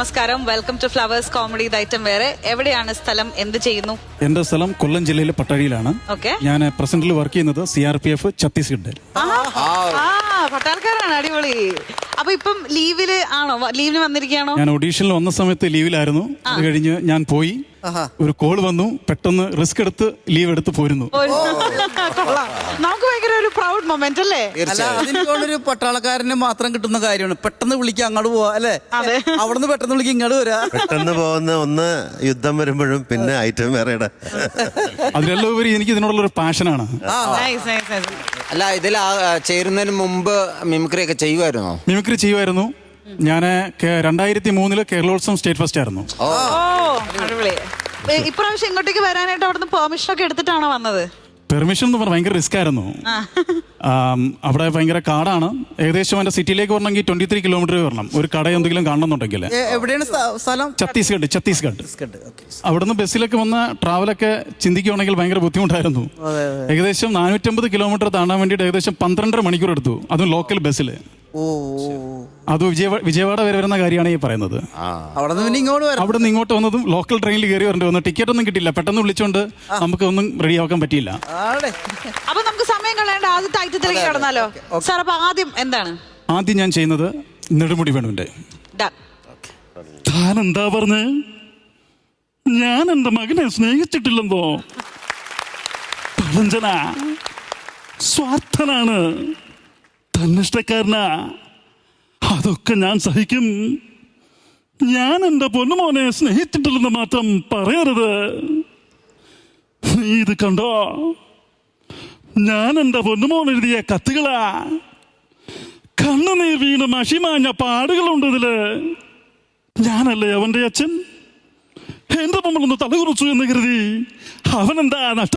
നമസ്കാരം, welcome to Flowers comedy item. വേറെ എവിടെയാണ് സ്ഥലം, എന്ത് ചെയ്യുന്നു? എന്റെ സ്ഥലം കൊല്ലം ജില്ലയിലെ പട്ടാഴിയിലാണ്. ഓക്കെ. ഞാൻ പ്രസന്റിൽ വർക്ക് ചെയ്യുന്നത് CRPF ഛത്തീസ്ഗഡ്. പട്ടാൾക്കാരാണ്, അടിപൊളി. അപ്പൊ ഇപ്പം ലീവില് ആണോ? ലീവിന് വന്നിരിക്കുകയാണോ? ഞാൻ ഓഡീഷനിൽ വന്ന സമയത്ത് ലീവിലായിരുന്നു. അത് കഴിഞ്ഞ് ഞാൻ പോയി, ഒരു കോൾ വന്നു, പെട്ടെന്ന് റിസ്ക് എടുത്ത് ലീവ് എടുത്ത് പോരുന്നു. നമുക്ക് ഭയങ്കര ഒരു പ്രൗഡ് മൊമെന്റ് അല്ലേ? ഒരു പട്ടാളക്കാരന് മാത്രം കിട്ടുന്ന കാര്യമാണ്. പെട്ടെന്ന് വിളിക്കാൻ അങ്ങോട്ട് പോവാ അല്ലേ? അവിടുന്ന് പെട്ടെന്ന് വിളിക്കാൻ ഇങ്ങോട്ട് വരാ. പെട്ടെന്ന് പോകുന്ന ഒന്ന് യുദ്ധം വരുമ്പോഴും പിന്നെ ഐറ്റം വേറെ. അതിലെല്ലാം ഉപരി എനിക്ക് ഇതിനോടുള്ള ഒരു പാഷനാണ്. അല്ല, ഇതിൽ ചേരുന്നതിന് മുമ്പ് മിമിക്രി ഒക്കെ ചെയ്യുമായിരുന്നോ? മിമിക്രി ചെയ്യുമായിരുന്നു. ഞാൻ 2003 കേരളോത്സവം സ്റ്റേറ്റ് ഫസ്റ്റ് ആയിരുന്നു. ഇപ്രാവശ്യം ഇങ്ങോട്ടേക്ക് വരാനായിട്ട് അവിടുന്ന് പെർമിഷൻ ഒക്കെ എടുത്തിട്ടാണോ വന്നത്? പെർമിഷൻ എന്ന് പറഞ്ഞാൽ ഭയങ്കര റിസ്ക് ആയിരുന്നു. അവിടെ ഭയങ്കര കാടാണ്. ഏകദേശം എന്റെ സിറ്റിയിലേക്ക് വരണമെങ്കിൽ 23 കിലോമീറ്റർ വരണം, ഒരു കട എന്തെങ്കിലും കാണണമെന്നുണ്ടെങ്കിൽ. എവിടെയാണ് സ്ഥലം? ഛത്തീസ്ഗഡ്. അവിടുന്ന് ബസ്സിലൊക്കെ വന്ന ട്രാവലൊക്കെ ചിന്തിക്കുകയാണെങ്കിൽ ഭയങ്കര ബുദ്ധിമുട്ടായിരുന്നു. ഏകദേശം 450 കിലോമീറ്റർ താണ്ടാൻ വേണ്ടിയിട്ട് ഏകദേശം 12.5 മണിക്കൂർ എടുത്തു, അതും ലോക്കൽ ബസ്സിൽ. അത് വിജയവാഡ വരെ വരുന്ന കാര്യമാണ് ഈ പറയുന്നത്. അവിടെ നിന്ന് ഇങ്ങോട്ട് വന്നതും ലോക്കൽ ട്രെയിനിൽ കയറി വരേണ്ടി വന്നു. ടിക്കറ്റ് ഒന്നും കിട്ടില്ല, പെട്ടെന്ന് വിളിച്ചോണ്ട് നമുക്ക് ഒന്നും റെഡിയാക്കാൻ പറ്റിയില്ല. അപ്പൊ നമുക്ക് സമയം കളയേണ്ട, ആദ്യത്തെ ഐറ്റത്തിലേക്ക് കടന്നാലോ സാർ? അപ്പൊ ആദ്യം എന്താണ്? ആദ്യം ഞാൻ ചെയ്യുന്നത് നെടുമുടി വേണുവിന്റെ. താൻ എന്താ പറഞ്ഞ്? ഞാൻ എന്റെ മകനെ സ്നേഹിച്ചിട്ടില്ലെന്നോ? പഴഞ്ചന, സ്വാർത്ഥനാണ്, തന്നിഷ്ടക്കാരനാ. അതൊക്കെ ഞാൻ സഹിക്കും. ഞാൻ എന്റെ പൊന്നുമോനെ സ്നേഹിച്ചിട്ടില്ലെന്ന് മാത്രം പറയരുത്. നീ ഇത് കണ്ടോ? ഞാൻ എന്റെ പൊന്നുമോൻ എഴുതിയ കത്തുകളാ. കണ്ണുനീർ വീണ് മഷിമാഞ്ഞ പാടുകളുണ്ട് ഇതില്. ഞാനല്ലേ അവന്റെ അച്ഛൻ? എന്റെ മുമ്പിലൊന്ന് തലകുറിച്ചു എന്ന് കരുതി അവനെന്താ നഷ്ട